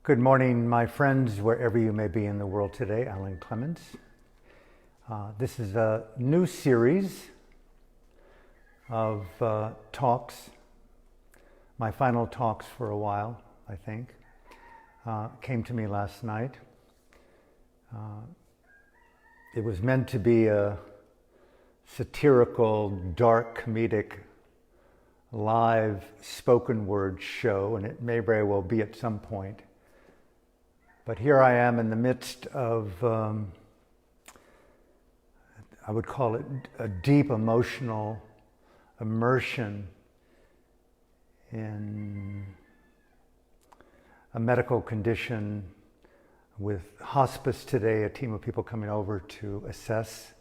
Good morning, my friends, wherever you may be in the world today. Alan Clements. This is a new series of talks, my final talks for a while, I think. Came to me last night. It was meant to be a satirical, dark, comedic, live spoken word show, and it may very well be at some point. But here I am in the midst of, I would call it a deep emotional immersion in a medical condition with hospice today, a team of people coming over to assess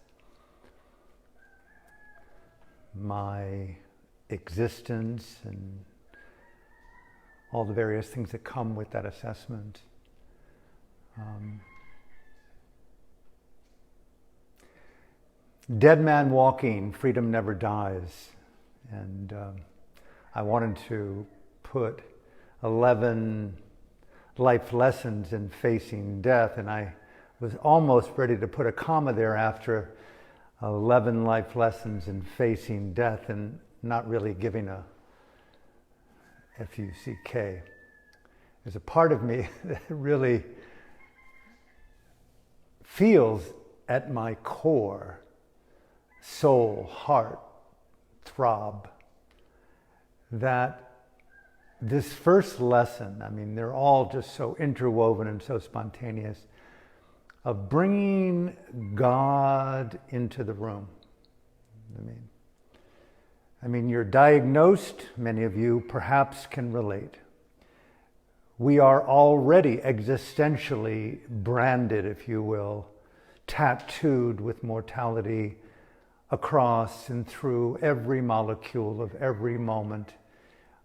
my existence and all the various things that come with that assessment. Deadman walking, freedom never dies. And I wanted to put 11 life lessons in facing death, and I was almost ready to put a comma there after 11 life lessons in facing death and not really giving a F-U-C-K. There's a part of me that really feels at my core, soul, heart, throb, that this first lesson, I mean, they're all just so interwoven and so spontaneous, of bringing God into the room. I mean, you're diagnosed, many of you perhaps can relate. We are already existentially branded, if you will, tattooed with mortality across and through every molecule of every moment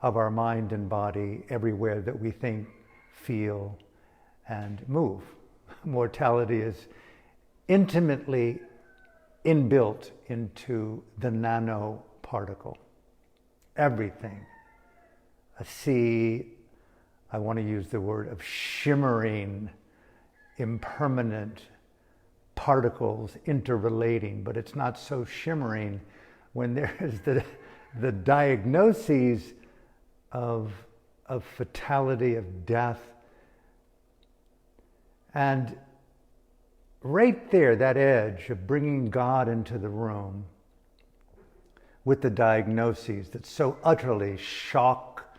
of our mind and body, everywhere that we think, feel, and move. Mortality is intimately inbuilt into the nanoparticle. Everything. A sea, I want to use the word of shimmering, impermanent particles interrelating, but it's not so shimmering when there is the diagnoses of fatality, of death. And right there, that edge of bringing God into the room with the diagnoses that so utterly shock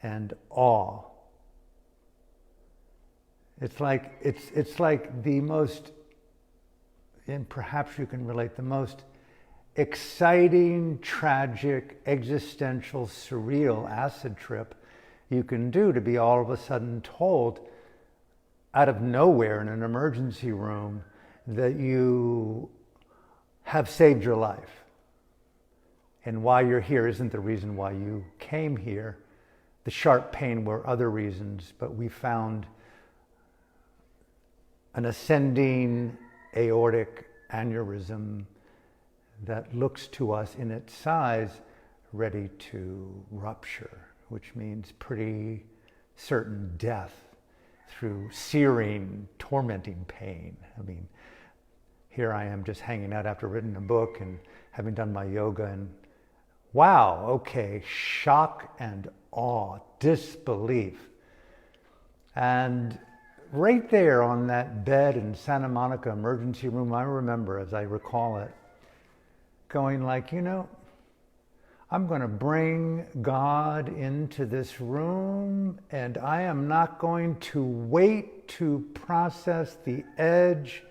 and awe. It's like the most, and perhaps you can relate, the most exciting, tragic, existential, surreal acid trip you can do, to be all of a sudden told out of nowhere in an emergency room that you have saved your life. And why you're here isn't the reason why you came here. The sharp pain were other reasons, but we found an ascending aortic aneurysm that looks to us in its size ready to rupture, which means pretty certain death through searing, tormenting pain. I mean, here I am just hanging out after written a book and having done my yoga, and wow, okay, shock and awe, disbelief. And right there on that bed in Santa Monica emergency room, I remember, as I recall it, going like, I'm going to bring God into this room, and I am not going to wait to process the edge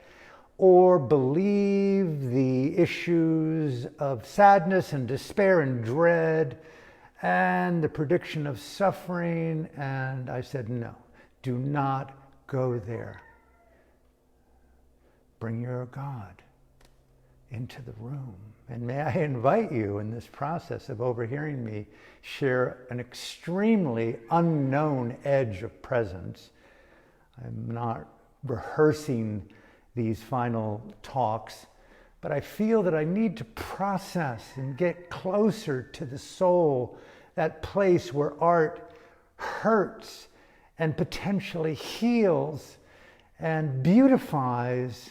or believe the issues of sadness and despair and dread and the prediction of suffering. And I said, no, do not go there. Bring your God into the room. And may I invite you in this process of overhearing me share an extremely unknown edge of presence. I'm not rehearsing these final talks, but I feel that I need to process and get closer to the soul, that place where art hurts and potentially heals and beautifies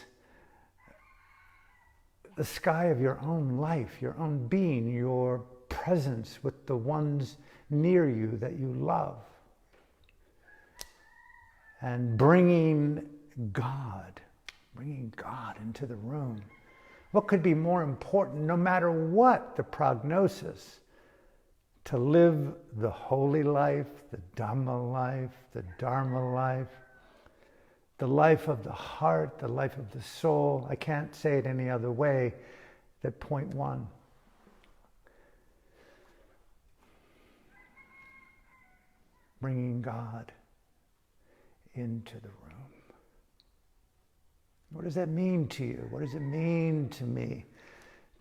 the sky of your own life, your own being, your presence with the ones near you that you love. And bringing God into the room. What could be more important, no matter what the prognosis, to live the holy life, the Dhamma life, the Dharma life, the life of the heart, the life of the soul. I can't say it any other way than point one. Bringing God into the room. What does that mean to you? What does it mean to me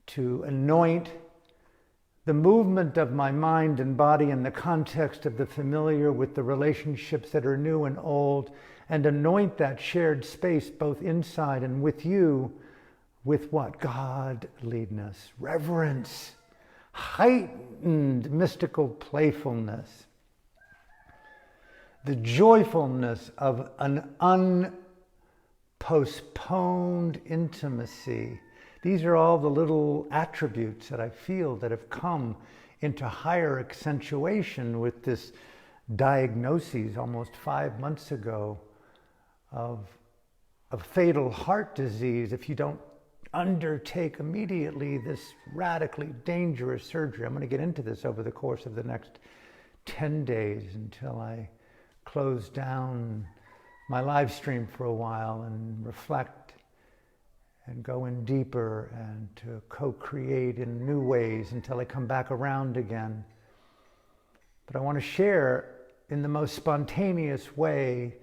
to anoint the movement of my mind and body in the context of the familiar with the relationships that are new and old, and anoint that shared space both inside and with you with what? Godliness, reverence, heightened mystical playfulness, the joyfulness of an unpostponed intimacy. These are all the little attributes that I feel that have come into higher accentuation with this diagnosis almost 5 months ago of fatal heart disease if you don't undertake immediately this radically dangerous surgery. I'm going to get into this over the course of the next 10 days until I close down my live stream for a while and reflect and go in deeper and to co-create in new ways until I come back around again. But I want to share in the most spontaneous way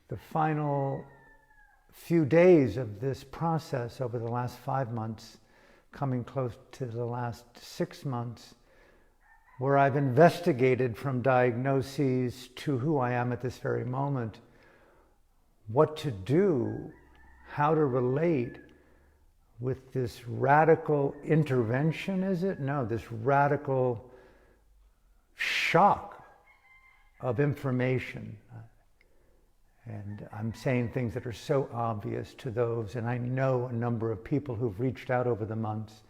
the final few days of this process over the last 5 months, coming close to the last 6 months, where I've investigated from diagnoses to who I am at this very moment, what to do, how to relate with this radical intervention, is it? No, this radical shock of information. And I'm saying things that are so obvious to those, and I know a number of people who've reached out over the months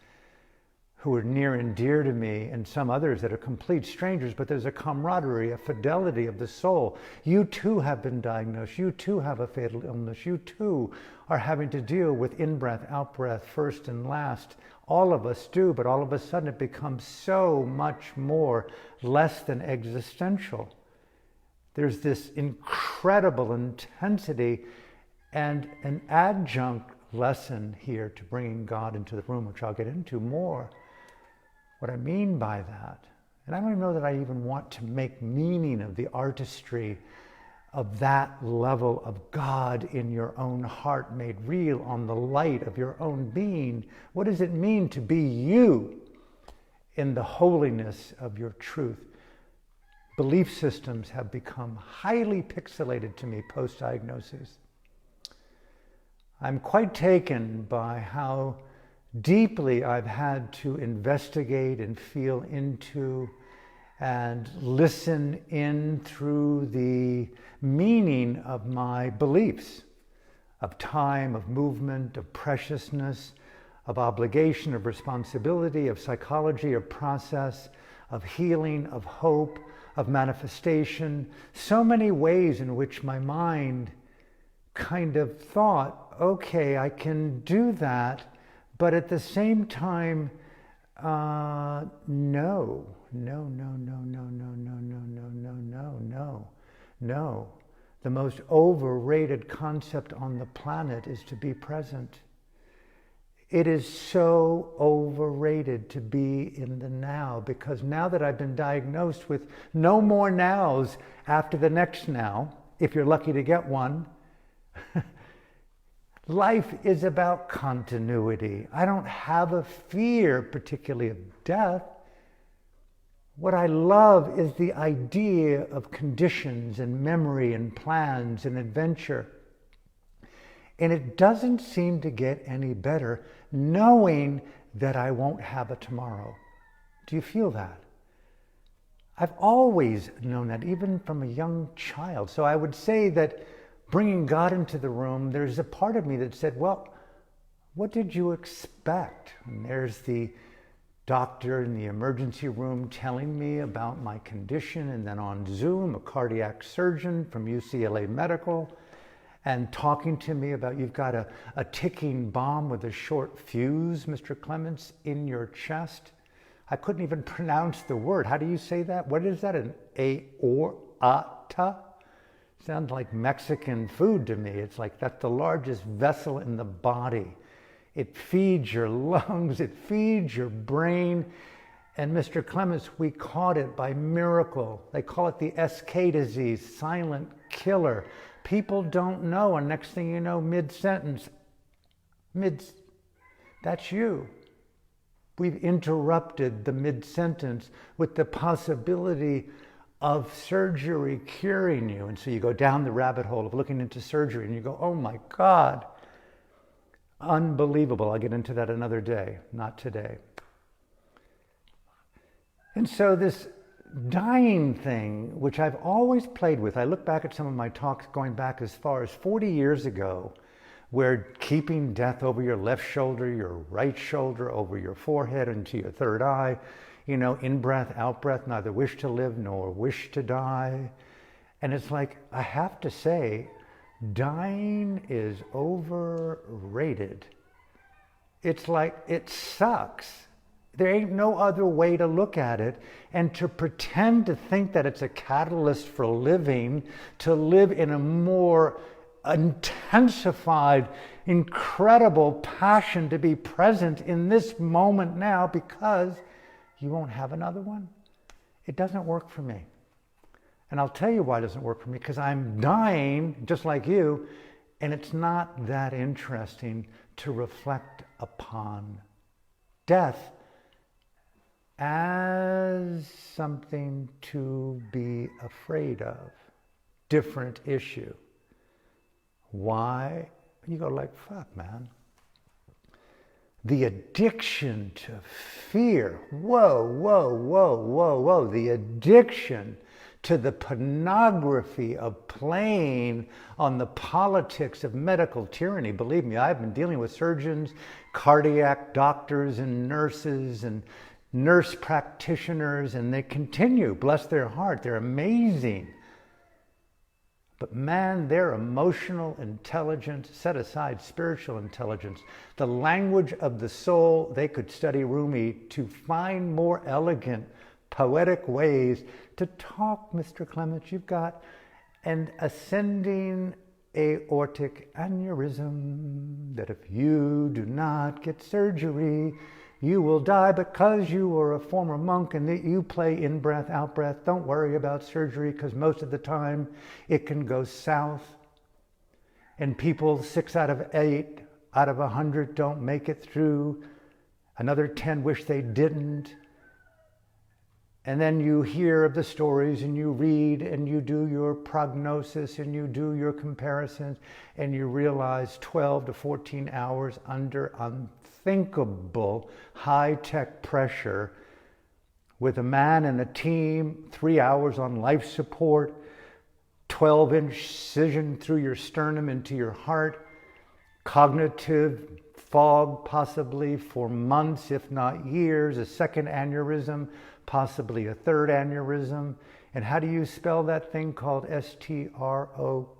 who are near and dear to me, and some others that are complete strangers, but there's a camaraderie, a fidelity of the soul. You too have been diagnosed. You too have a fatal illness. You too are having to deal with in-breath, out-breath, first and last. All of us do, but all of a sudden it becomes so much more less than existential. There's this incredible intensity and an adjunct lesson here to bringing God into the room, which I'll get into more. What I mean by that, and I don't even know that I even want to make meaning of the artistry of that level of God in your own heart made real on the light of your own being. What does it mean to be you in the holiness of your truth? Belief systems have become highly pixelated to me post-diagnosis. I'm quite taken by how deeply I've had to investigate and feel into and listen in through the meaning of my beliefs, of time, of movement, of preciousness, of obligation, of responsibility, of psychology, of process, of healing, of hope, of manifestation. So many ways in which my mind kind of thought, okay, I can do that, but at the same time, no. The most overrated concept on the planet is to be present. It is so overrated to be in the now, because now that I've been diagnosed with no more nows after the next now, if you're lucky to get one, life is about continuity. I don't have a fear particularly of death. What I love is the idea of conditions and memory and plans and adventure. And it doesn't seem to get any better knowing that I won't have a tomorrow. Do you feel that? I've always known that, even from a young child. So I would say that bringing God into the room, there's a part of me that said, well, what did you expect? And there's the doctor in the emergency room telling me about my condition, and then on Zoom, a cardiac surgeon from UCLA Medical, and talking to me about, you've got a ticking bomb with a short fuse, Mr. Clements, in your chest. I couldn't even pronounce the word. How do you say that? What is that? An aorta? Sounds like Mexican food to me. It's like that's the largest vessel in the body. It feeds your lungs, it feeds your brain. And Mr. Clements, we caught it by miracle. They call it the SK disease, silent killer. People don't know, and next thing you know, mid-sentence, that's you. We've interrupted the mid-sentence with the possibility of surgery curing you. And so you go down the rabbit hole of looking into surgery and you go, oh my God, unbelievable. I'll get into that another day, not today. And so this dying thing, which I've always played with, I look back at some of my talks going back as far as 40 years ago, where keeping death over your left shoulder, your right shoulder, over your forehead, into your third eye, in breath, out breath, neither wish to live nor wish to die. And it's like, I have to say, dying is overrated. It's like, it sucks. There ain't no other way to look at it. And to pretend to think that it's a catalyst for living, to live in a more intensified, incredible passion to be present in this moment now because you won't have another one. It doesn't work for me. And I'll tell you why it doesn't work for me, because I'm dying just like you, and it's not that interesting to reflect upon death as something to be afraid of. Different issue. Why? You go like, fuck, man. The addiction to fear. Whoa. The addiction to the pornography of playing on the politics of medical tyranny. Believe me, I've been dealing with surgeons, cardiac doctors, and nurses, and nurse practitioners, and they continue, bless their heart, they're amazing. But man, their emotional intelligence, set aside spiritual intelligence, the language of the soul, they could study Rumi to find more elegant, poetic ways to talk, Mr. Clements. You've got an ascending aortic aneurysm that if you do not get surgery, you will die because you were a former monk and that you play in breath, out breath. Don't worry about surgery because most of the time it can go south. And people, 6 out of 8 out of 100 don't make it through. Another 10 wish they didn't. And then you hear of the stories and you read and you do your prognosis and you do your comparisons and you realize 12 to 14 hours under unthinkable high-tech pressure with a man and a team, 3 hours on life support, 12-inch incision through your sternum into your heart, cognitive fog possibly for months, if not years, a second aneurysm, possibly a third aneurysm. And how do you spell that thing called stroke,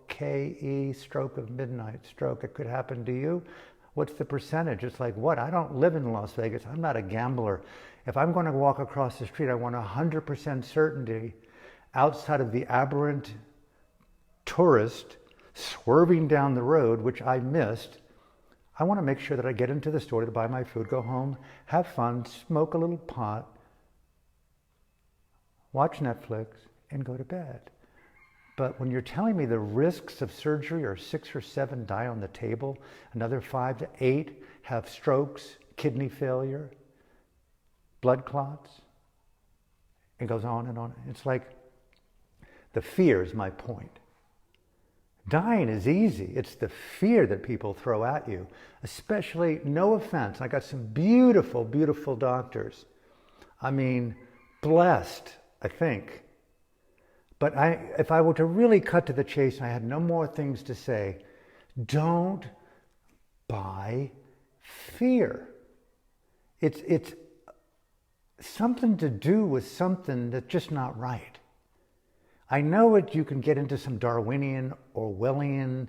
stroke of midnight, stroke? It could happen to you. What's the percentage? It's like, what? I don't live in Las Vegas. I'm not a gambler. If I'm going to walk across the street, I want 100% certainty outside of the aberrant tourist swerving down the road, which I missed. I want to make sure that I get into the store to buy my food, go home, have fun, smoke a little pot, watch Netflix, and go to bed. But when you're telling me the risks of surgery are 6 or 7 die on the table, another 5 to 8 have strokes, kidney failure, blood clots, it goes on and on. It's like the fear is my point. Dying is easy. It's the fear that people throw at you, especially, no offense, I got some beautiful, beautiful doctors. I mean, blessed. I think. But if I were to really cut to the chase and I had no more things to say, don't buy fear. It's something to do with something that's just not right. I know you can get into some Darwinian, Orwellian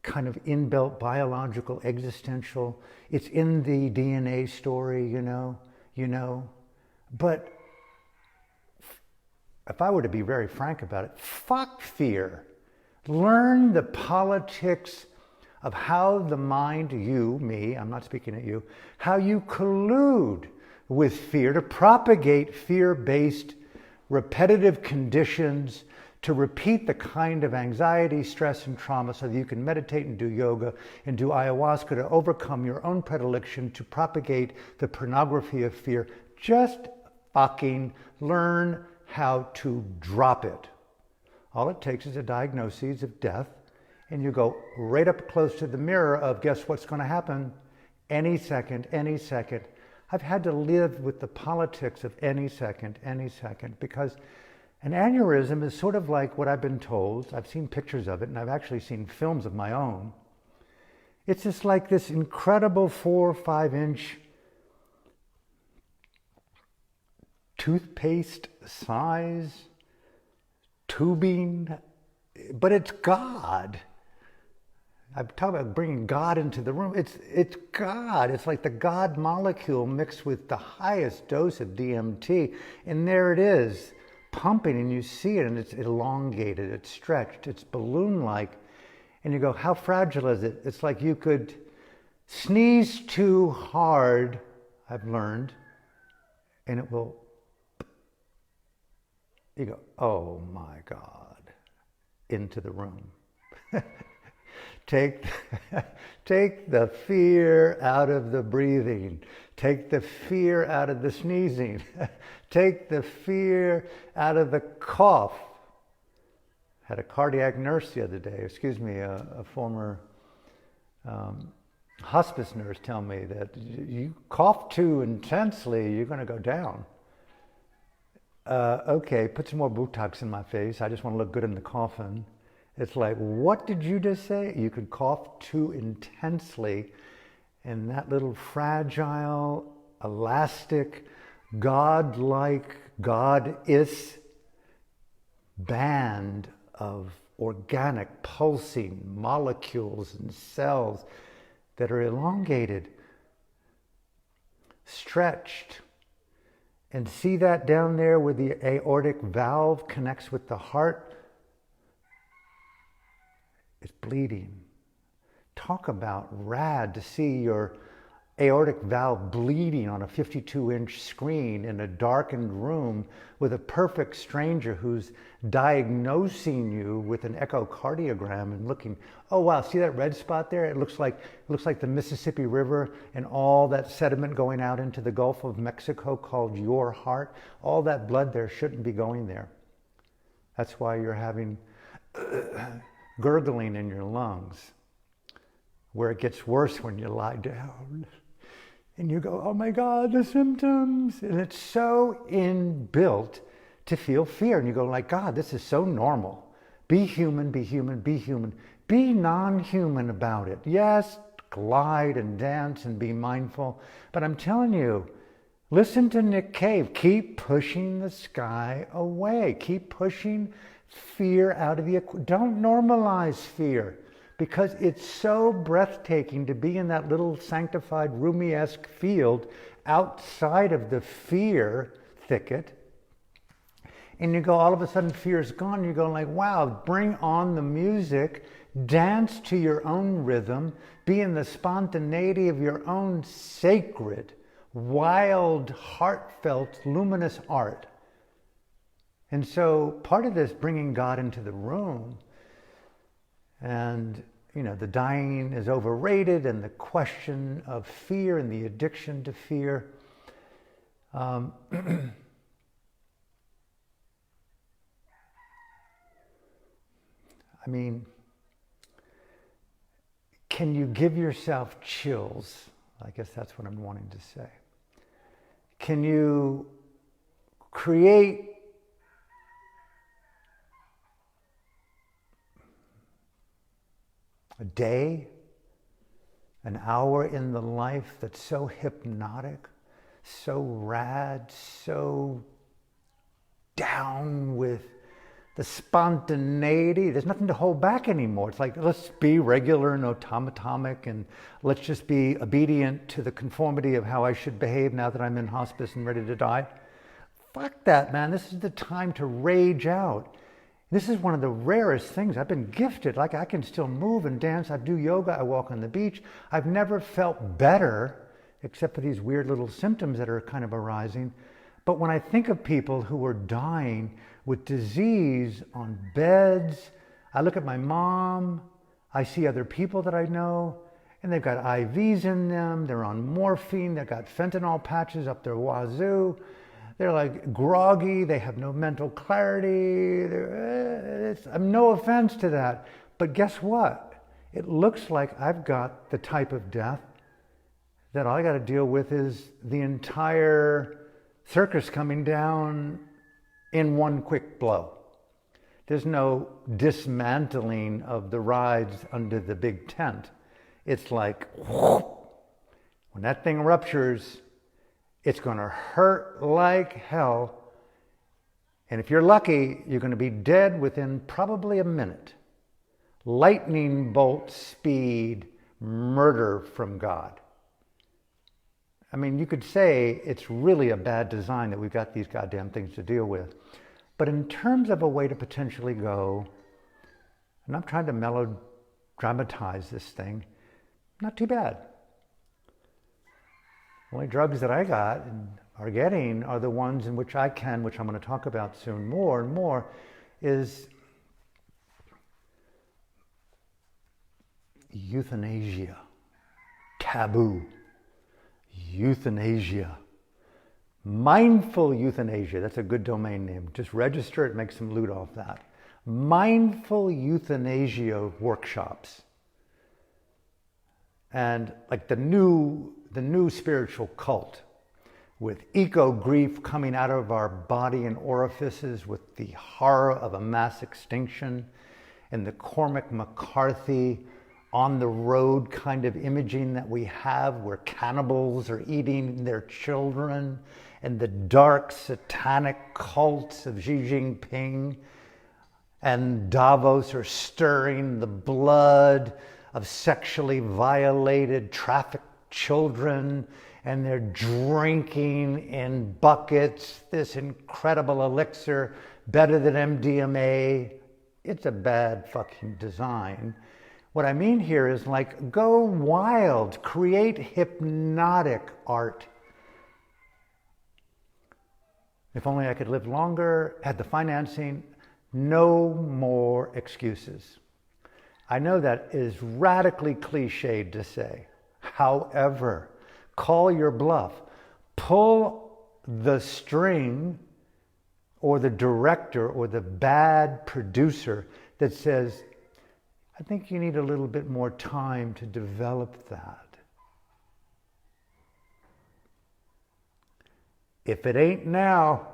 kind of inbuilt biological existential. It's in the DNA story, you know. But if I were to be very frank about it, fuck fear. Learn the politics of how the mind, you, me, I'm not speaking at you, how you collude with fear to propagate fear-based repetitive conditions, to repeat the kind of anxiety, stress, and trauma so that you can meditate and do yoga and do ayahuasca to overcome your own predilection to propagate the pornography of fear. Just fucking learn how to drop it. All it takes is a diagnosis of death, and you go right up close to the mirror of guess what's going to happen any second, any second. I've had to live with the politics of any second, because an aneurysm is sort of like what I've been told. I've seen pictures of it, and I've actually seen films of my own. It's just like this incredible 4 or 5 inch toothpaste size tubing, but it's God. I'm talking about bringing God into the room. It's God. It's like the God molecule mixed with the highest dose of DMT, and there it is, pumping, and you see it, and it's elongated, it's stretched, it's balloon-like, and you go, how fragile is it? It's like you could sneeze too hard, I've learned, and it will, you go, oh my God, into the room. Take the fear out of the breathing. Take the fear out of the sneezing. Take the fear out of the cough. Had a cardiac nurse the other day, a former hospice nurse tell me that you cough too intensely, you're going to go down. Okay, put some more Botox in my face. I just want to look good in the coffin. It's like, what did you just say? You could cough too intensely, and that little fragile, elastic, God-like, God-is band of organic, pulsing molecules and cells that are elongated, stretched, and see that down there where the aortic valve connects with the heart? It's bleeding. Talk about rad to see your aortic valve bleeding on a 52-inch screen in a darkened room with a perfect stranger who's diagnosing you with an echocardiogram and looking, oh wow, see that red spot there? It looks like the Mississippi River and all that sediment going out into the Gulf of Mexico called your heart. All that blood there shouldn't be going there. That's why you're having gurgling in your lungs, where it gets worse when you lie down. And you go, oh my God, the symptoms. And it's so inbuilt to feel fear. And you go like, God, this is so normal. Be human, be human, be human. Be non-human about it. Yes, glide and dance and be mindful. But I'm telling you, listen to Nick Cave. Keep pushing the sky away. Keep pushing fear out of the equation. Don't normalize fear, because it's so breathtaking to be in that little sanctified Rumi-esque field outside of the fear thicket. And you go, all of a sudden fear is gone. You go like, wow, bring on the music, dance to your own rhythm, be in the spontaneity of your own sacred, wild, heartfelt, luminous art. And so part of this bringing God into the room, and the dying is overrated, and the question of fear and the addiction to fear. I mean, can you give yourself chills? I guess that's what I'm wanting to say. Can you create a day, an hour in the life that's so hypnotic, so rad, so down with the spontaneity. There's nothing to hold back anymore. It's like, let's be regular and automatic, and let's just be obedient to the conformity of how I should behave now that I'm in hospice and ready to die. Fuck that, man. This is the time to rage out. This is one of the rarest things. I've been gifted. Like, I can still move and dance. I do yoga. I walk on the beach. I've never felt better, except for these weird little symptoms that are kind of arising. But when I think of people who are dying with disease on beds, I look at my mom, I see other people that I know, and they've got IVs in them, they're on morphine, they've got fentanyl patches up their wazoo, they're like groggy, they have no mental clarity. No offense to that, but guess what? It looks like I've got the type of death that all I got to deal with is the entire circus coming down in one quick blow. There's no dismantling of the rides under the big tent. It's like, whoop, when that thing ruptures, it's going to hurt like hell. And if you're lucky, you're going to be dead within probably a minute. Lightning bolt speed murder from God. I mean, you could say it's really a bad design that we've got these goddamn things to deal with. But in terms of a way to potentially go, and I'm trying to melodramatize this thing, not too bad. The only drugs that I got and are getting are the ones in which I can, which I'm going to talk about soon more and more, is euthanasia, taboo. Euthanasia. Mindful euthanasia. That's a good domain name. Just register it, make some loot off that. Mindful euthanasia workshops. And like the new spiritual cult with eco-grief coming out of our body and orifices with the horror of a mass extinction and the Cormac McCarthy on the road kind of imaging that we have where cannibals are eating their children and the dark satanic cults of Xi Jinping and Davos are stirring the blood of sexually violated, trafficked children, and they're drinking in buckets this incredible elixir, better than MDMA. It's a bad fucking design. What I mean here is like, go wild, create hypnotic art. If only I could live longer, had the financing, no more excuses. I know that is radically cliched to say. However, call your bluff. Pull the string or the director or the bad producer that says, I think you need a little bit more time to develop that. If it ain't now,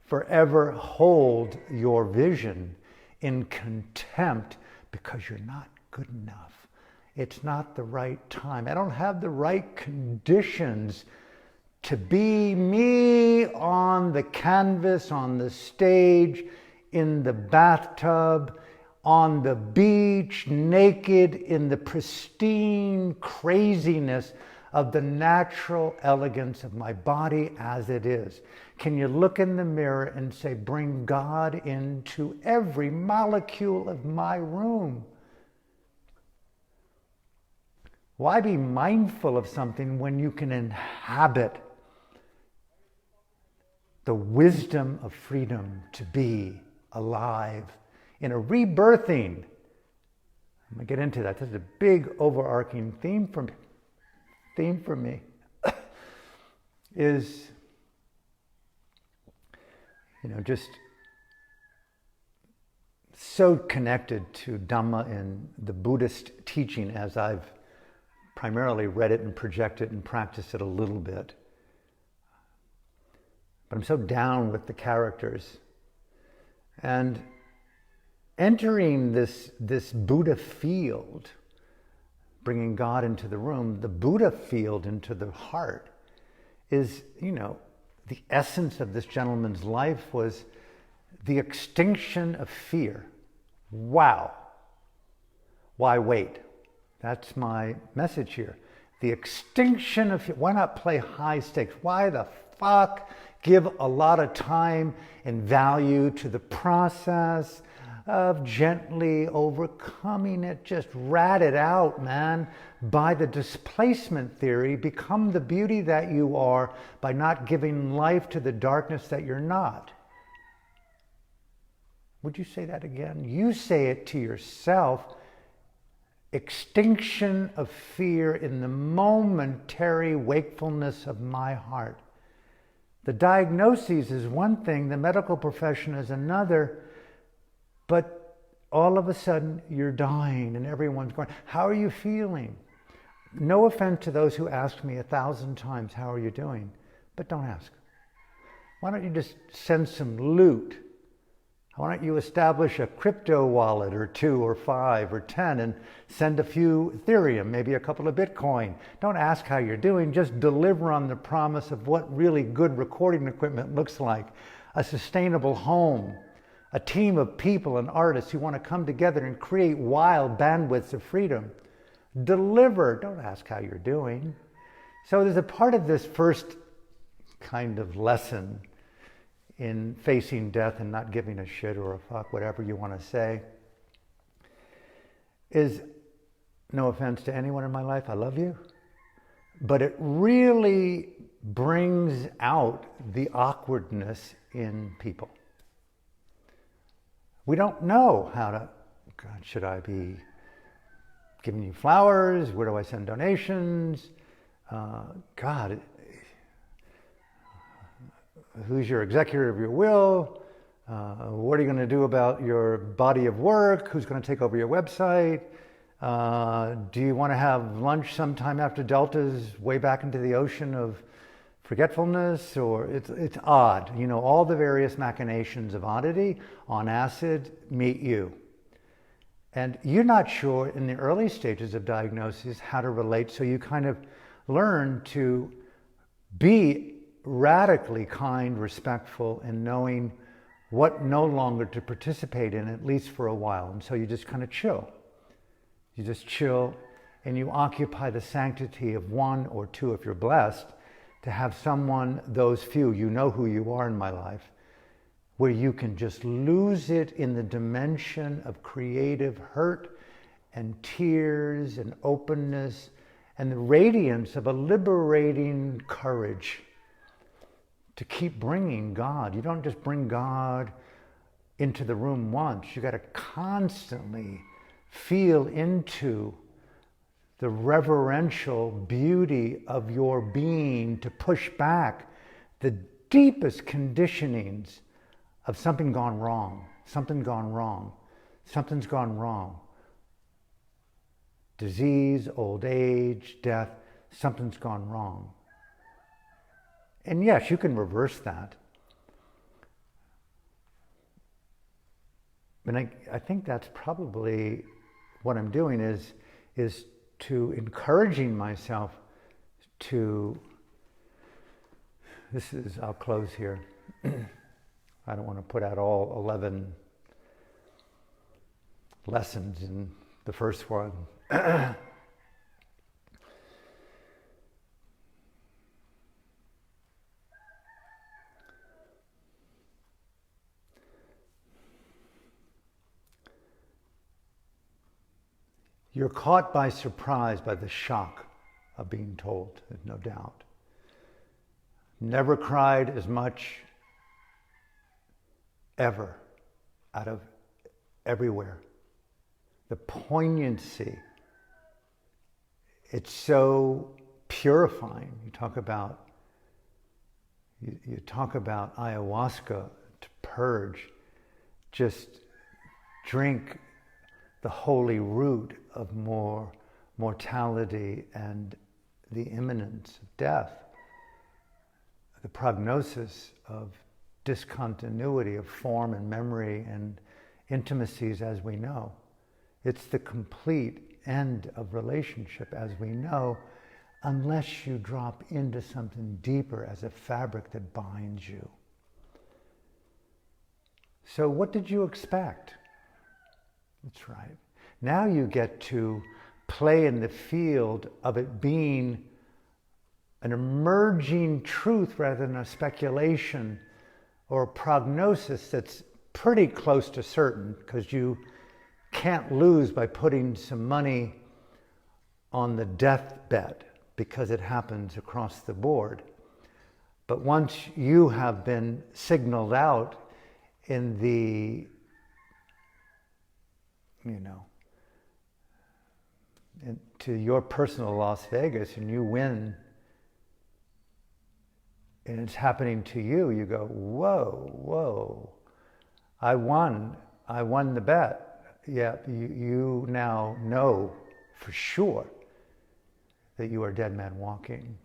forever hold your vision in contempt because you're not good enough. It's not the right time. I don't have the right conditions to be me on the canvas, on the stage, in the bathtub, on the beach, naked in the pristine craziness of the natural elegance of my body as it is. Can you look in the mirror and say, bring God into every molecule of my room? Why be mindful of something when you can inhabit the wisdom of freedom to be alive in a rebirthing? I'm going to get into that. This is a big overarching theme for me is, just so connected to Dhamma and the Buddhist teaching as I've primarily read it and projected and practiced it a little bit. But I'm so down with the characters. And entering this Buddha field, bringing God into the room, the Buddha field into the heart is, the essence of this gentleman's life was the extinction of fear. Wow. Why wait? That's my message here. The extinction of fear. Why not play high stakes? Why the fuck give a lot of time and value to the process of gently overcoming it? Just rat it out, man. By the displacement theory, become the beauty that you are by not giving life to the darkness that you're not. Would you say that again? You say it to yourself. Extinction of fear in the momentary wakefulness of my heart. The diagnosis is one thing, the medical profession is another, but all of a sudden you're dying and everyone's going, how are you feeling? No offense to those who ask me 1,000 times, how are you doing? But don't ask. Why don't you just send some loot? Why don't you establish a crypto wallet or 2 or 5 or 10 and send a few Ethereum, maybe a couple of Bitcoin? Don't ask how you're doing, just deliver on the promise of what really good recording equipment looks like. A sustainable home, a team of people and artists who want to come together and create wild bandwidths of freedom. Deliver, don't ask how you're doing. So there's a part of this first kind of lesson in facing death and not giving a shit or a fuck, whatever you want to say, is, no offense to anyone in my life, I love you, but it really brings out the awkwardness in people. We don't know how to, God, should I be giving you flowers? Where do I send donations? God, who's your executor of your will? What are you going to do about your body of work? Who's going to take over your website? Do you want to have lunch sometime after Delta's way back into the ocean of forgetfulness? Or it's odd. All the various machinations of oddity on acid meet you. And you're not sure in the early stages of diagnosis how to relate, so you kind of learn to be radically kind, respectful, and knowing what no longer to participate in, at least for a while. And so you just kind of chill. You just chill and you occupy the sanctity of one or two, if you're blessed, to have someone, those few, you know who you are in my life, where you can just lose it in the dimension of creative hurt and tears and openness and the radiance of a liberating courage to keep bringing God. You don't just bring God into the room once. You got to constantly feel into the reverential beauty of your being to push back the deepest conditionings of something gone wrong, something gone wrong, something's gone wrong. Disease, old age, death, something's gone wrong. And yes, you can reverse that. And I think that's probably what I'm doing is to encouraging myself to, I'll close here. I don't want to put out all 11 lessons in the first one. You're caught by surprise by the shock of being told, there's no doubt. Never cried as much ever out of everywhere. The poignancy, it's so purifying. You talk about ayahuasca to purge. Just drink the holy root of mortality and the imminence of death, the prognosis of discontinuity of form and memory and intimacies as we know. It's the complete end of relationship as we know, unless you drop into something deeper as a fabric that binds you. So what did you expect? That's right. Now you get to play in the field of it being an emerging truth rather than a speculation or a prognosis that's pretty close to certain, because you can't lose by putting some money on the deathbed, because it happens across the board. But once you have been signaled out in the, to your personal Las Vegas, and you win, and it's happening to you, you go, whoa, I won the bet. Yeah, you now know for sure that you are dead man walking.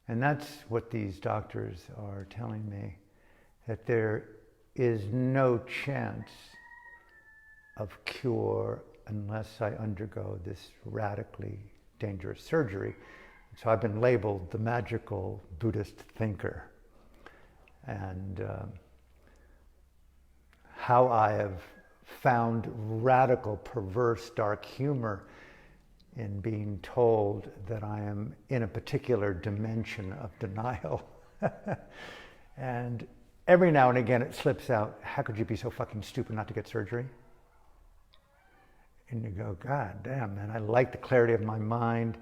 And that's what these doctors are telling me, that there is no chance of cure unless I undergo this radically dangerous surgery. So I've been labeled the magical Buddhist thinker. And how I have found radical, perverse, dark humor in being told that I am in a particular dimension of denial. And every now and again it slips out, how could you be so fucking stupid not to get surgery? And you go, God damn, man, I like the clarity of my mind.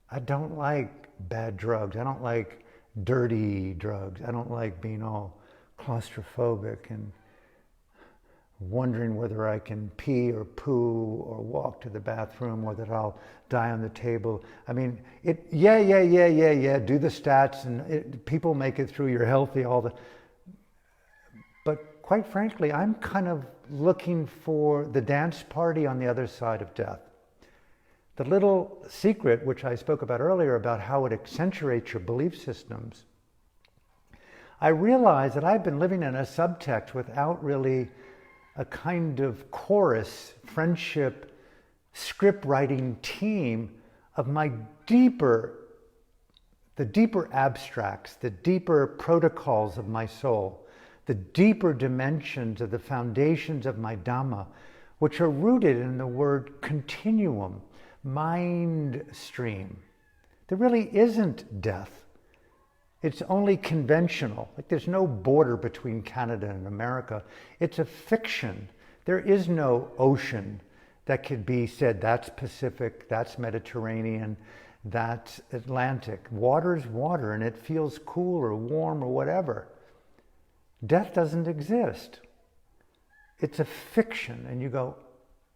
I don't like bad drugs. I don't like dirty drugs. I don't like being all claustrophobic and wondering whether I can pee or poo or walk to the bathroom, or that I'll die on the table. I mean, do the stats, and people make it through, you're healthy, but quite frankly, I'm kind of looking for the dance party on the other side of death. The little secret, which I spoke about earlier, about how it accentuates your belief systems, I realize that I've been living in a subtext without really a kind of chorus, friendship, script writing team of my the deeper abstracts, the deeper protocols of my soul, the deeper dimensions of the foundations of my Dhamma, which are rooted in the word continuum, mind stream. There really isn't death. It's only conventional. Like, there's no border between Canada and America. It's a fiction. There is no ocean that could be said, that's Pacific, that's Mediterranean, that's Atlantic. Water's water, and it feels cool or warm or whatever. Death doesn't exist. It's a fiction. And you go,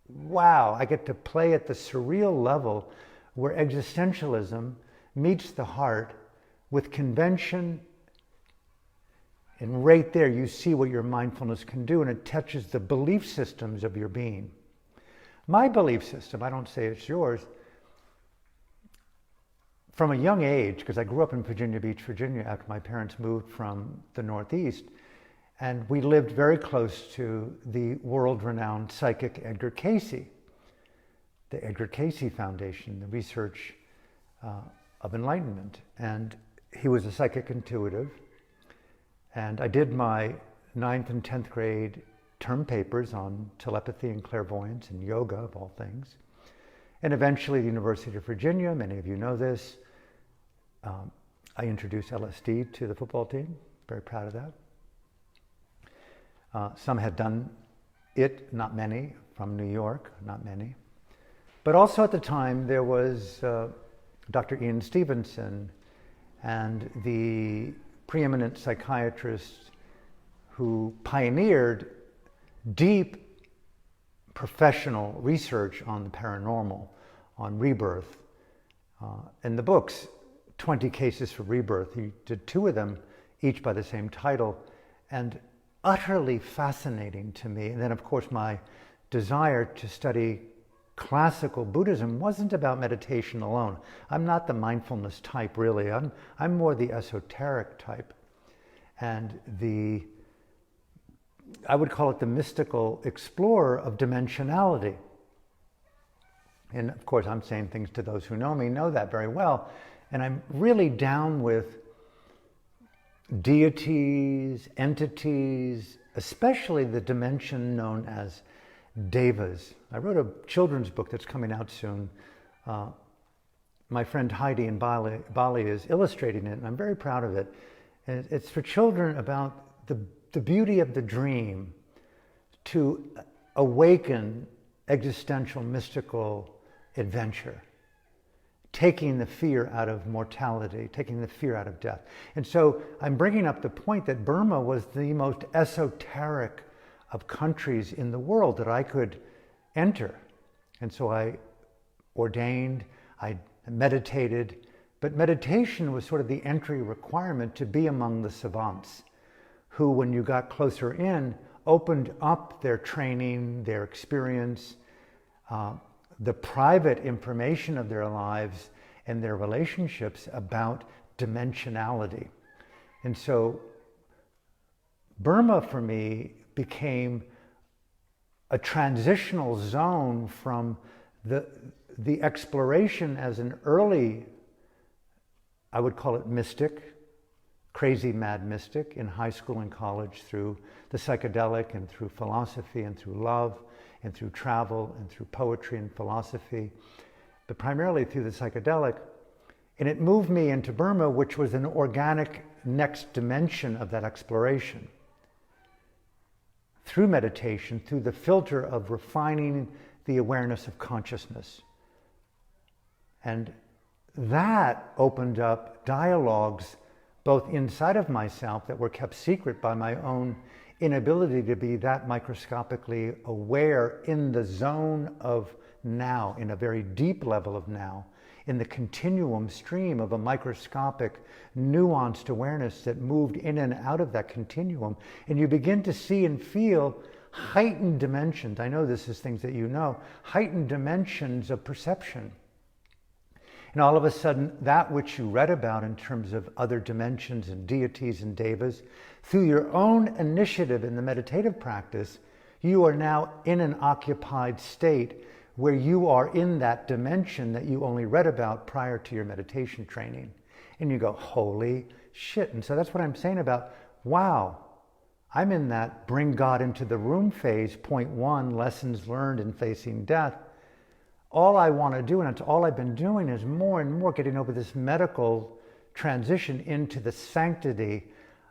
wow, I get to play at the surreal level where existentialism meets the heart with convention, and right there you see what your mindfulness can do, and it touches the belief systems of your being. My belief system, I don't say it's yours, from a young age, because I grew up in Virginia Beach, Virginia, after my parents moved from the Northeast, and we lived very close to the world-renowned psychic Edgar Cayce, the Edgar Cayce Foundation, the research of enlightenment. And he was a psychic intuitive, and I did my 9th and 10th grade term papers on telepathy and clairvoyance and yoga, of all things. And eventually the University of Virginia, many of you know this, I introduced LSD to the football team, very proud of that. Some had done it, not many, from New York, not many. But also at the time there was Dr. Ian Stevenson, and the preeminent psychiatrist who pioneered deep professional research on the paranormal, on rebirth. In the books, 20 Cases for Rebirth, he did 2 of them, each by the same title, and utterly fascinating to me. And then, of course, my desire to study classical Buddhism wasn't about meditation alone. I'm not the mindfulness type, really. I'm more the esoteric type. And the I would call it the mystical explorer of dimensionality. And of course, I'm saying things to those who know me, know that very well. And I'm really down with deities, entities, especially the dimension known as devas. I wrote a children's book that's coming out soon. My friend Heidi in Bali is illustrating it, and I'm very proud of it. And it's for children about the beauty of the dream, to awaken existential, mystical adventure, taking the fear out of mortality, taking the fear out of death. And so I'm bringing up the point that Burma was the most esoteric of countries in the world that I could enter. And so I ordained, I meditated, but meditation was sort of the entry requirement to be among the savants, who, when you got closer in, opened up their training, their experience, the private information of their lives and their relationships about dimensionality. And so Burma, for me, became a transitional zone from the exploration as an early, I would call it mystic, crazy mad mystic in high school and college, through the psychedelic and through philosophy and through love and through travel and through poetry and philosophy, but primarily through the psychedelic. And it moved me into Burma, which was an organic next dimension of that exploration. Through meditation, through the filter of refining the awareness of consciousness. And that opened up dialogues both inside of myself that were kept secret by my own inability to be that microscopically aware in the zone of now, in a very deep level of now, in the continuum stream of a microscopic, nuanced awareness that moved in and out of that continuum. And you begin to see and feel heightened dimensions. I know this is things that you know, heightened dimensions of perception. And all of a sudden, that which you read about in terms of other dimensions and deities and devas, through your own initiative in the meditative practice, you are now in an occupied state where you are in that dimension that you only read about prior to your meditation training. And you go, holy shit. And so that's what I'm saying about, wow, I'm in that bring God into the room phase, point one, lessons learned in facing death. All I want to do, and it's all I've been doing, is more and more getting over this medical transition into the sanctity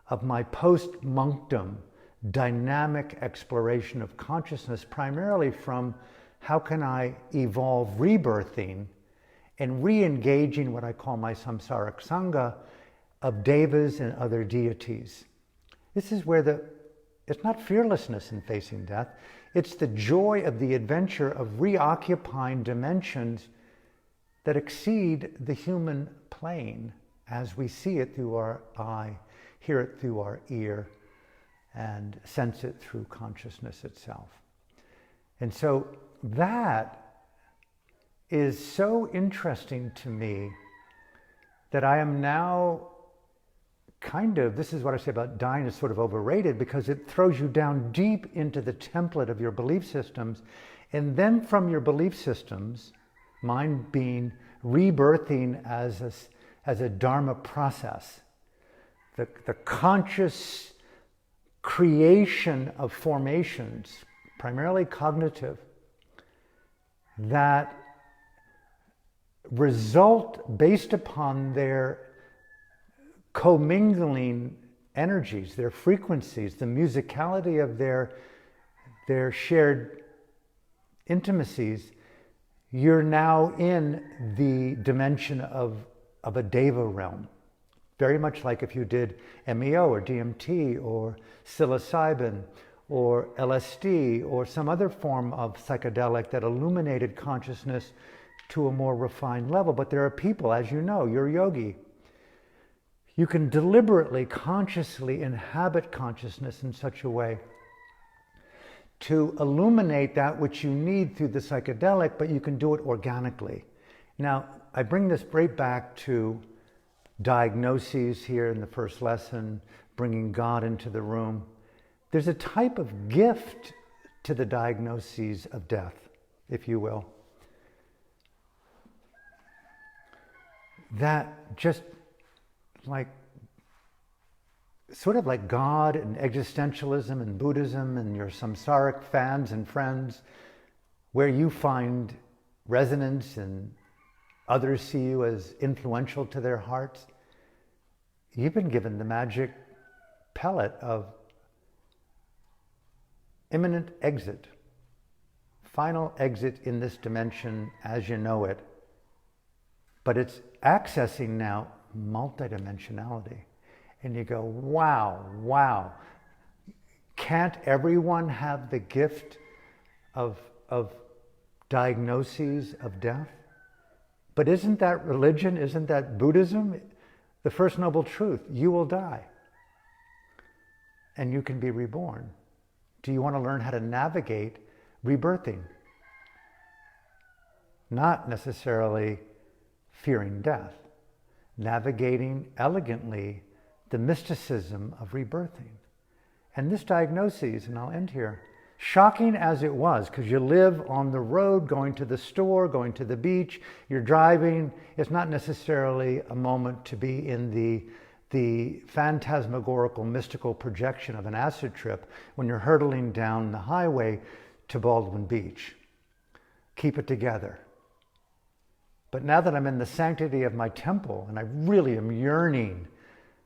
of my post-monkdom dynamic exploration of consciousness, primarily from how can I evolve rebirthing and re-engaging what I call my samsaric sangha of devas and other deities. This is where it's not fearlessness in facing death, it's the joy of the adventure of reoccupying dimensions that exceed the human plane as we see it through our eye, hear it through our ear, and sense it through consciousness itself. And so that is so interesting to me that I am now this is what I say about dying is sort of overrated, because it throws you down deep into the template of your belief systems. And then from your belief systems, mine being rebirthing as a Dharma process, the conscious creation of formations, primarily cognitive, that result based upon their commingling energies, their frequencies, the musicality of their shared intimacies. You're now in the dimension of a deva realm. Very much like if you did MEO or DMT or psilocybin or LSD or some other form of psychedelic that illuminated consciousness to a more refined level. But there are people, as you know, you're a yogi. You can deliberately, consciously inhabit consciousness in such a way to illuminate that which you need through the psychedelic, but you can do it organically. Now, I bring this right back to diagnoses here in the first lesson, bringing God into the room. There's a type of gift to the diagnoses of death, if you will, that just like, sort of like God and existentialism and Buddhism and your samsaric fans and friends, where you find resonance and others see you as influential to their hearts, you've been given the magic pellet of imminent exit, final exit in this dimension as you know it. But it's accessing now multidimensionality. And you go, wow. Can't everyone have the gift of diagnoses of death? But isn't that religion? Isn't that Buddhism? The first noble truth, you will die. And you can be reborn. Do you want to learn how to navigate rebirthing? Not necessarily fearing death. Navigating elegantly the mysticism of rebirthing. And this diagnosis, and I'll end here, shocking as it was, because you live on the road, going to the store, going to the beach, you're driving, it's not necessarily a moment to be in the phantasmagorical, mystical projection of an acid trip when you're hurtling down the highway to Baldwin Beach. Keep it together. But now that I'm in the sanctity of my temple, and I really am yearning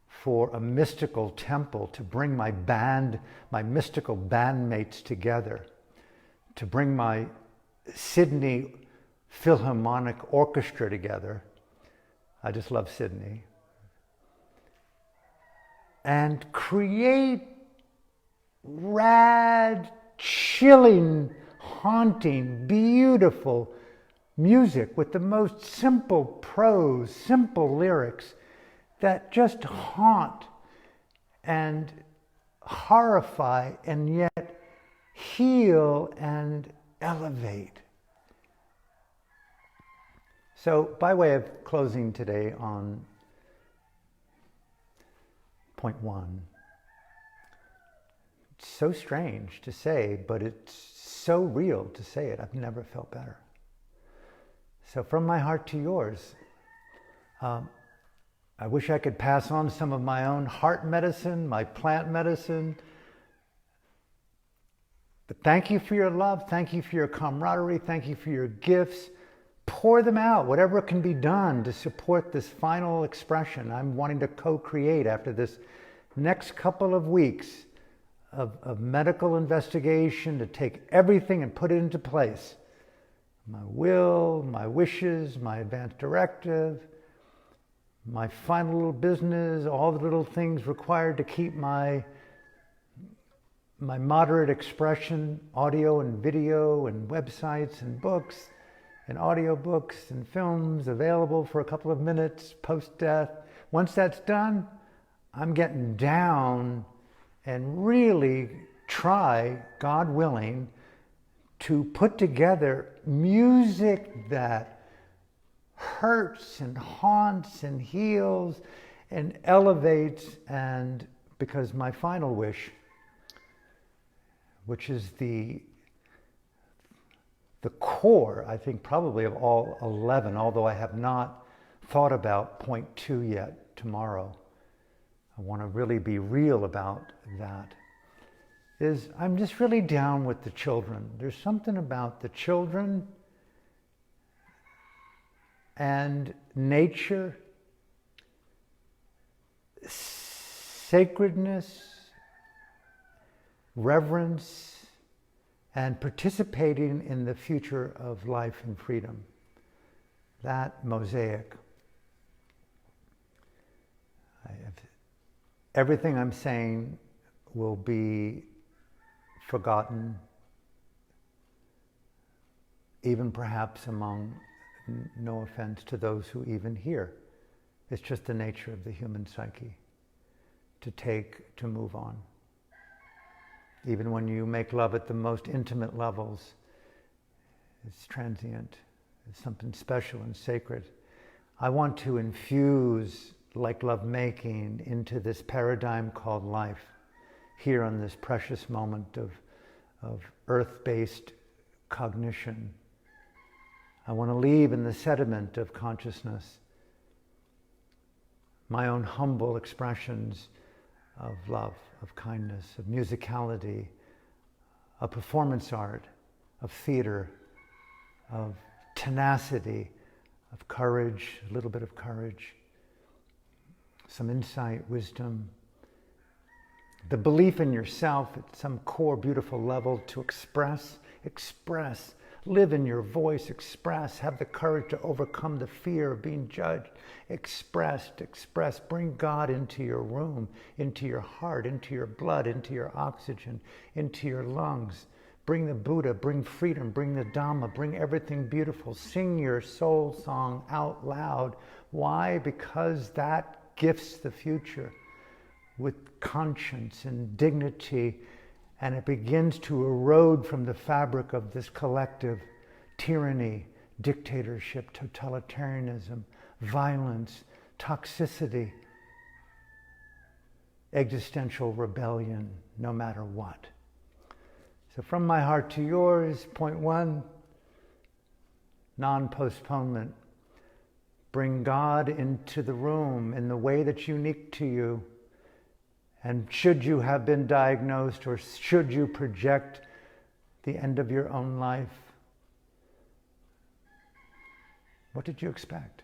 for a mystical temple to bring my mystical bandmates together, to bring my Sydney Philharmonic Orchestra together. I just love Sydney. And create rad, chilling, haunting, beautiful music with the most simple prose, simple lyrics that just haunt and horrify and yet heal and elevate. So, by way of closing today on point 1, it's so strange to say, but it's so real to say it. I've never felt better. So from my heart to yours, I wish I could pass on some of my own heart medicine, my plant medicine. But thank you for your love. Thank you for your camaraderie. Thank you for your gifts. Pour them out, whatever can be done to support this final expression. I'm wanting to co-create after this next couple of weeks of medical investigation to take everything and put it into place. My will, my wishes, my advance directive, my final little business, all the little things required to keep my moderate expression, audio and video and websites and books and audiobooks and films available for a couple of minutes post-death. Once that's done, I'm getting down and really try, God willing, to put together music that hurts and haunts and heals and elevates, and because my final wish, which is the core, I think, probably of all 11, although I have not thought about point 2 yet tomorrow. I want to really be real about that. Is I'm just really down with the children. There's something about the children and nature, sacredness, reverence, and participating in the future of life and freedom. That mosaic. Everything I'm saying will be forgotten, even perhaps among, no offense to those who even hear. It's just the nature of the human psyche to move on. Even when you make love at the most intimate levels, it's transient. It's something special and sacred. I want to infuse, like love making, into this paradigm called life, here on this precious moment of earth-based cognition. I want to leave in the sediment of consciousness my own humble expressions of love, of kindness, of musicality, of performance art, of theater, of tenacity, of courage, a little bit of courage, some insight, wisdom, the belief in yourself at some core beautiful level to express, live in your voice, express, have the courage to overcome the fear of being judged, express, bring God into your room, into your heart, into your blood, into your oxygen, into your lungs. Bring the Buddha, bring freedom, bring the Dhamma, bring everything beautiful. Sing your soul song out loud. Why? Because that gifts the future with conscience and dignity, and it begins to erode from the fabric of this collective tyranny, dictatorship, totalitarianism, violence, toxicity, existential rebellion, no matter what. So from my heart to yours, point one, non-postponement. Bring God into the room in the way that's unique to you. And should you have been diagnosed, or should you project the end of your own life, what did you expect?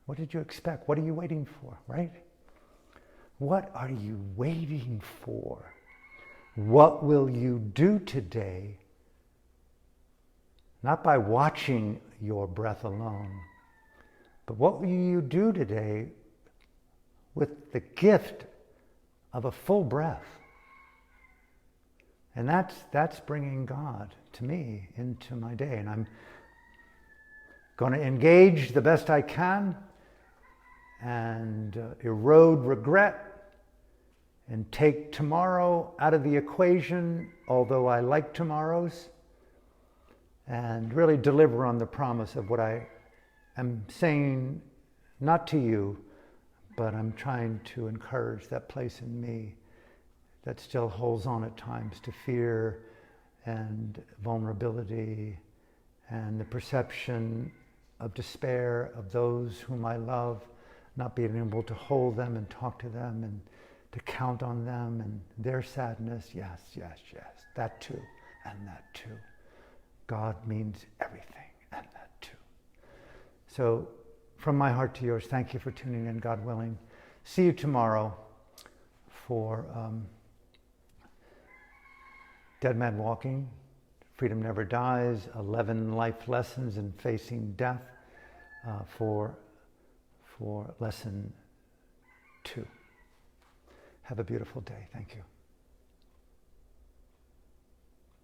What did you expect? What are you waiting for, right? What are you waiting for? What will you do today? Not by watching your breath alone, but what will you do today with the gift of a full breath? And that's bringing God to me into my day. And I'm going to engage the best I can and erode regret and take tomorrow out of the equation, although I like tomorrows, and really deliver on the promise of what I am saying, not to you, but I'm trying to encourage that place in me that still holds on at times to fear and vulnerability and the perception of despair of those whom I love, not being able to hold them and talk to them and to count on them and their sadness. Yes, that too, and that too. God means everything, and that too. So from my heart to yours, thank you for tuning in, God willing. See you tomorrow for Deadman Walking, Freedom Never Dies, 11 life lessons in facing death for lesson 2. Have a beautiful day. Thank you.